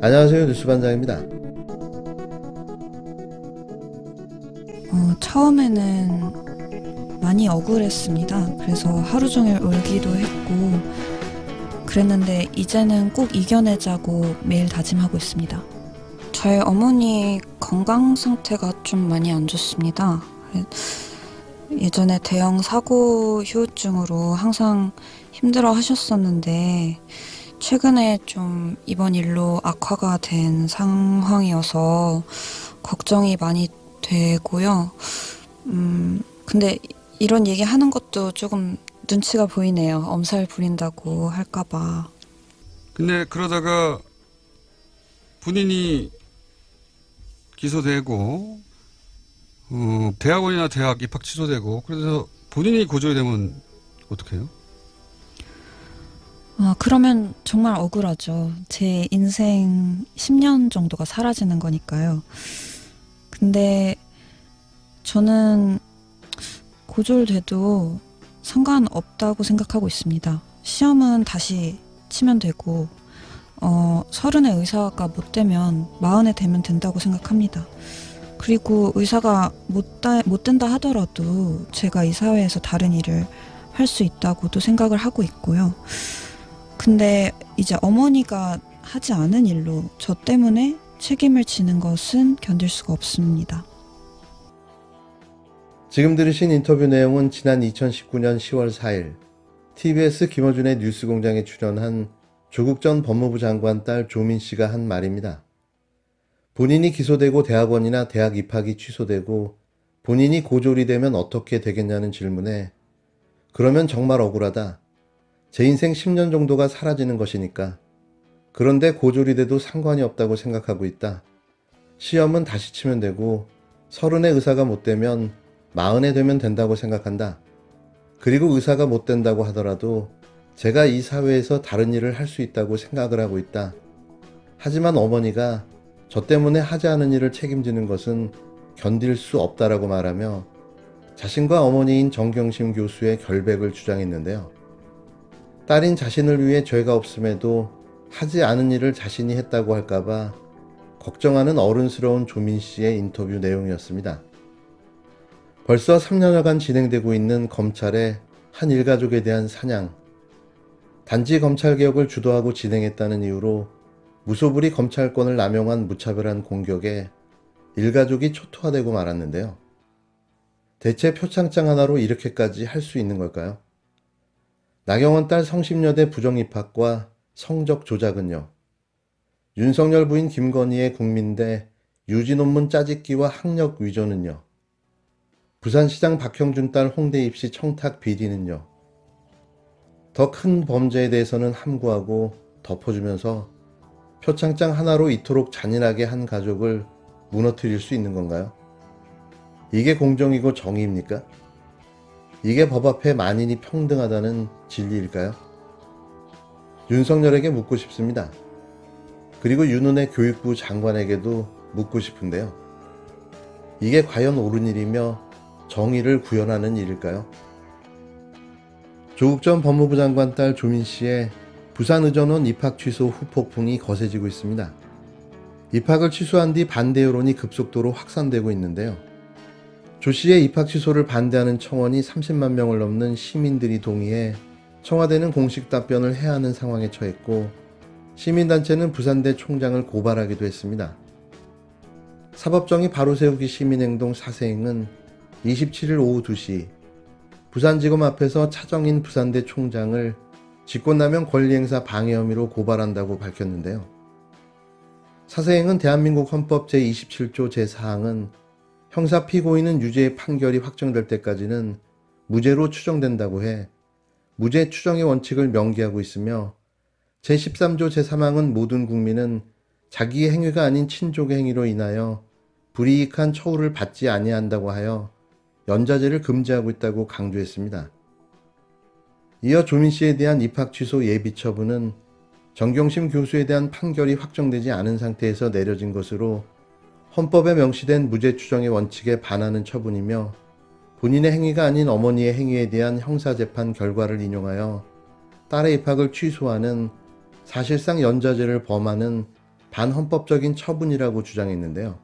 안녕하세요, 뉴스반장입니다. 처음에는 많이 억울했습니다. 그래서 하루 종일 울기도 했고 그랬는데 이제는 꼭 이겨내자고 매일 다짐하고 있습니다. 저희 어머니 건강 상태가 좀 많이 안 좋습니다. 예전에 대형 사고 후유증으로 항상 힘들어 하셨었는데 최근에 좀 이번 일로 악화가 된 상황이어서 걱정이 많이 되고요. 근데 이런 얘기 하는 것도 조금 눈치가 보이네요. 엄살 부린다고 할까봐. 근데 그러다가 본인이 기소되고 대학원이나 대학 입학 취소되고 그래서 본인이 고졸이 되면 어떻게 해요? 그러면 정말 억울하죠. 제 인생 10년 정도가 사라지는 거니까요. 근데 저는 고졸돼도 상관없다고 생각하고 있습니다. 시험은 다시 치면 되고 30에 의사가 못 되면 40에 되면 된다고 생각합니다. 그리고 의사가 못 된다 하더라도 제가 이 사회에서 다른 일을 할 수 있다고도 생각을 하고 있고요. 근데 이제 어머니가 하지 않은 일로 저 때문에 책임을 지는 것은 견딜 수가 없습니다. 지금 들으신 인터뷰 내용은 지난 2019년 10월 4일 TBS 김어준의 뉴스공장에 출연한 조국 전 법무부 장관 딸 조민 씨가 한 말입니다. 본인이 기소되고 대학원이나 대학 입학이 취소되고 본인이 고졸이 되면 어떻게 되겠냐는 질문에 그러면 정말 억울하다. 제 인생 10년 정도가 사라지는 것이니까. 그런데 고졸이 돼도 상관이 없다고 생각하고 있다. 시험은 다시 치면 되고 30에 의사가 못 되면 40에 되면 된다고 생각한다. 그리고 의사가 못 된다고 하더라도 제가 이 사회에서 다른 일을 할 수 있다고 생각을 하고 있다. 하지만 어머니가 저 때문에 하지 않은 일을 책임지는 것은 견딜 수 없다라고 말하며 자신과 어머니인 정경심 교수의 결백을 주장했는데요. 딸인 자신을 위해 죄가 없음에도 하지 않은 일을 자신이 했다고 할까봐 걱정하는 어른스러운 조민 씨의 인터뷰 내용이었습니다. 벌써 3년여간 진행되고 있는 검찰의 한 일가족에 대한 사냥. 단지 검찰개혁을 주도하고 진행했다는 이유로 무소불위 검찰권을 남용한 무차별한 공격에 일가족이 초토화되고 말았는데요. 대체 표창장 하나로 이렇게까지 할 수 있는 걸까요? 나경원 딸 성심여대 부정입학과 성적 조작은요. 윤석열 부인 김건희의 국민대 유지 논문 짜집기와 학력 위조는요. 부산시장 박형준 딸 홍대 입시 청탁 비리는요. 더 큰 범죄에 대해서는 함구하고 덮어주면서 표창장 하나로 이토록 잔인하게 한 가족을 무너뜨릴 수 있는 건가요? 이게 공정이고 정의입니까? 이게 법 앞에 만인이 평등하다는 진리일까요? 윤석열에게 묻고 싶습니다. 그리고 윤은혜 교육부 장관에게도 묻고 싶은데요. 이게 과연 옳은 일이며 정의를 구현하는 일일까요? 조국 전 법무부 장관 딸 조민 씨의 부산의전원 입학 취소 후폭풍이 거세지고 있습니다. 입학을 취소한 뒤 반대 여론이 급속도로 확산되고 있는데요. 조 씨의 입학 취소를 반대하는 청원이 30만 명을 넘는 시민들이 동의해 청와대는 공식 답변을 해야 하는 상황에 처했고 시민단체는 부산대 총장을 고발하기도 했습니다. 사법정의 바로세우기 시민행동 사세행은 27일 오후 2시 부산지검 앞에서 차정인 부산대 총장을 직권남용 권리행사 방해 혐의로 고발한다고 밝혔는데요. 사세행은 대한민국 헌법 제27조 제4항은 형사 피고인은 유죄의 판결이 확정될 때까지는 무죄로 추정된다고 해 무죄 추정의 원칙을 명기하고 있으며 제13조 제3항은 모든 국민은 자기의 행위가 아닌 친족의 행위로 인하여 불이익한 처우를 받지 아니한다고 하여 연좌제를 금지하고 있다고 강조했습니다. 이어 조민 씨에 대한 입학 취소 예비 처분은 정경심 교수에 대한 판결이 확정되지 않은 상태에서 내려진 것으로 헌법에 명시된 무죄 추정의 원칙에 반하는 처분이며 본인의 행위가 아닌 어머니의 행위에 대한 형사재판 결과를 인용하여 딸의 입학을 취소하는 사실상 연좌죄를 범하는 반헌법적인 처분이라고 주장했는데요.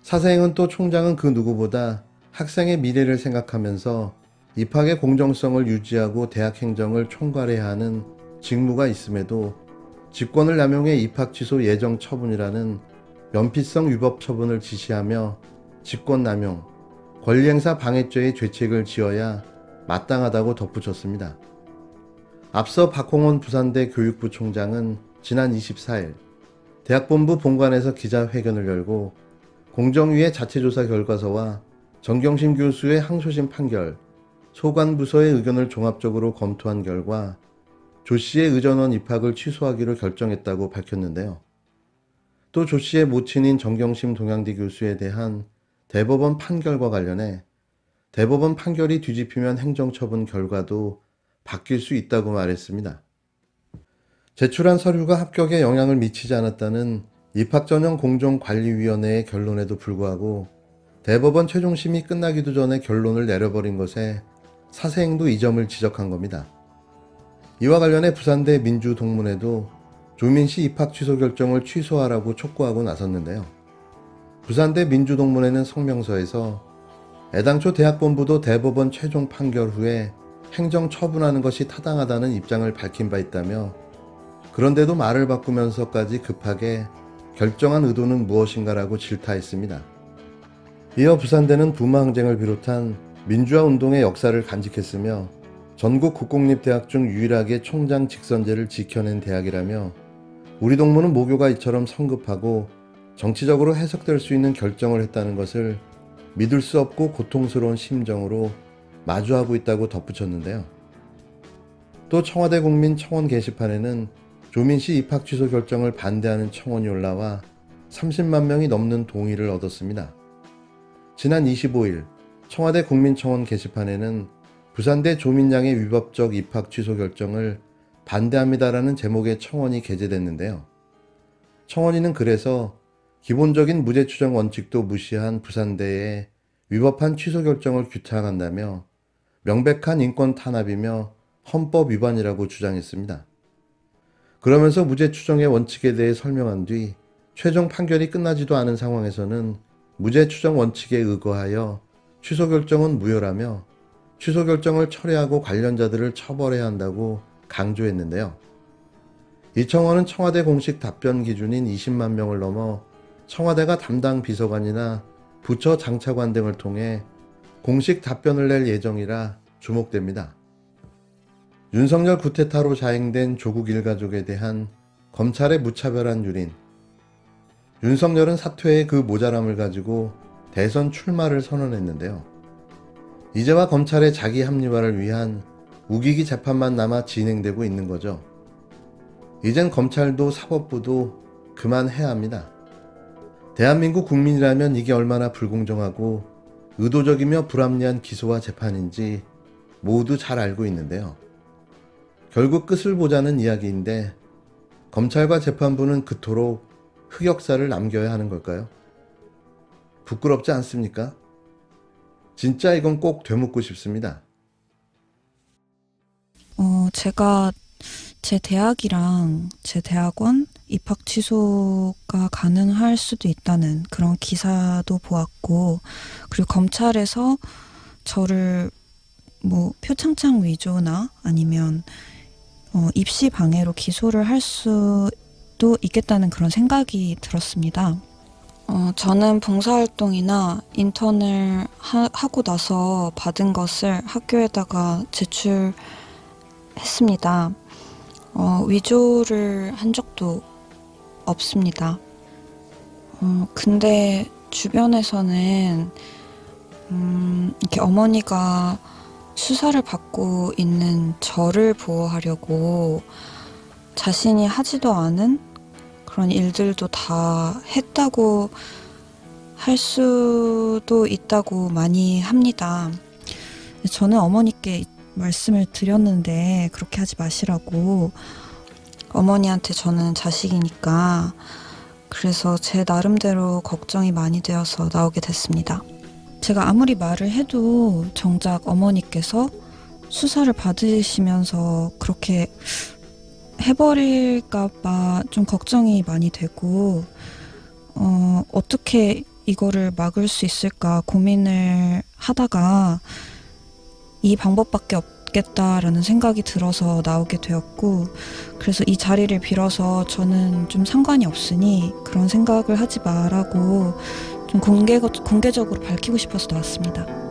사세행은 또 총장은 그 누구보다 학생의 미래를 생각하면서 입학의 공정성을 유지하고 대학 행정을 총괄해야 하는 직무가 있음에도 직권을 남용해 입학 취소 예정 처분이라는 면피성 위법 처분을 지시하며 직권 남용, 권리행사 방해죄의 죄책을 지어야 마땅하다고 덧붙였습니다. 앞서 박홍원 부산대 교육부 총장은 지난 24일 대학본부 본관에서 기자회견을 열고 공정위의 자체조사 결과서와 정경심 교수의 항소심 판결, 소관부서의 의견을 종합적으로 검토한 결과 조 씨의 의전원 입학을 취소하기로 결정했다고 밝혔는데요. 또 조 씨의 모친인 정경심 동양대 교수에 대한 대법원 판결과 관련해 대법원 판결이 뒤집히면 행정처분 결과도 바뀔 수 있다고 말했습니다. 제출한 서류가 합격에 영향을 미치지 않았다는 입학전형 공정관리위원회의 결론에도 불구하고 대법원 최종심이 끝나기도 전에 결론을 내려버린 것에 사세행도 이 점을 지적한 겁니다. 이와 관련해 부산대 민주동문회도 조민씨 입학 취소 결정을 취소하라고 촉구하고 나섰는데요. 부산대 민주동문회는 성명서에서 애당초 대학본부도 대법원 최종 판결 후에 행정 처분하는 것이 타당하다는 입장을 밝힌 바 있다며 그런데도 말을 바꾸면서까지 급하게 결정한 의도는 무엇인가라고 질타했습니다. 이어 부산대는 부마항쟁을 비롯한 민주화 운동의 역사를 간직했으며 전국 국공립대학 중 유일하게 총장 직선제를 지켜낸 대학이라며 우리 동무는 모교가 이처럼 성급하고 정치적으로 해석될 수 있는 결정을 했다는 것을 믿을 수 없고 고통스러운 심정으로 마주하고 있다고 덧붙였는데요. 또 청와대 국민청원 게시판에는 조민씨 입학 취소 결정을 반대하는 청원이 올라와 30만 명이 넘는 동의를 얻었습니다. 지난 25일 청와대 국민청원 게시판에는 부산대 조민양의 위법적 입학 취소 결정을 반대합니다라는 제목의 청원이 게재됐는데요. 청원인은 그래서 기본적인 무죄 추정 원칙도 무시한 부산대의 위법한 취소 결정을 규탄한다며 명백한 인권 탄압이며 헌법 위반이라고 주장했습니다. 그러면서 무죄 추정의 원칙에 대해 설명한 뒤 최종 판결이 끝나지도 않은 상황에서는 무죄 추정 원칙에 의거하여 취소 결정은 무효라며 취소 결정을 철회하고 관련자들을 처벌해야 한다고 강조했는데요. 이 청원은 청와대 공식 답변 기준인 20만 명을 넘어 청와대가 담당 비서관이나 부처 장차관 등을 통해 공식 답변을 낼 예정이라 주목됩니다. 윤석열 쿠데타로 자행된 조국 일가족에 대한 검찰의 무차별한 유린. 윤석열은 사퇴의 그 모자람을 가지고 대선 출마를 선언했는데요. 이제와 검찰의 자기 합리화를 위한 우기기 재판만 남아 진행되고 있는 거죠. 이젠 검찰도 사법부도 그만해야 합니다. 대한민국 국민이라면 이게 얼마나 불공정하고 의도적이며 불합리한 기소와 재판인지 모두 잘 알고 있는데요. 결국 끝을 보자는 이야기인데 검찰과 재판부는 그토록 흑역사를 남겨야 하는 걸까요? 부끄럽지 않습니까? 진짜 이건 꼭 되묻고 싶습니다. 제가 제 대학이랑 제 대학원 입학 취소가 가능할 수도 있다는 그런 기사도 보았고, 그리고 검찰에서 저를 뭐 표창장 위조나 아니면 입시 방해로 기소를 할 수도 있겠다는 그런 생각이 들었습니다. 저는 봉사활동이나 인턴을 하고 나서 받은 것을 학교에다가 제출했습니다. 위조를 한 적도 없습니다. 근데 주변에서는 이렇게 어머니가 수사를 받고 있는 저를 보호하려고 자신이 하지도 않은 그런 일들도 다 했다고 할 수도 있다고 많이 합니다. 저는 어머니께 말씀을 드렸는데 그렇게 하지 마시라고. 어머니한테 저는 자식이니까. 그래서 제 나름대로 걱정이 많이 되어서 나오게 됐습니다. 제가 아무리 말을 해도 정작 어머니께서 수사를 받으시면서 그렇게 해버릴까봐 좀 걱정이 많이 되고, 어떻게 이거를 막을 수 있을까 고민을 하다가 이 방법밖에 없겠다라는 생각이 들어서 나오게 되었고, 그래서 이 자리를 빌어서 저는 좀 상관이 없으니 그런 생각을 하지 말라고 좀 공개적으로 밝히고 싶어서 나왔습니다.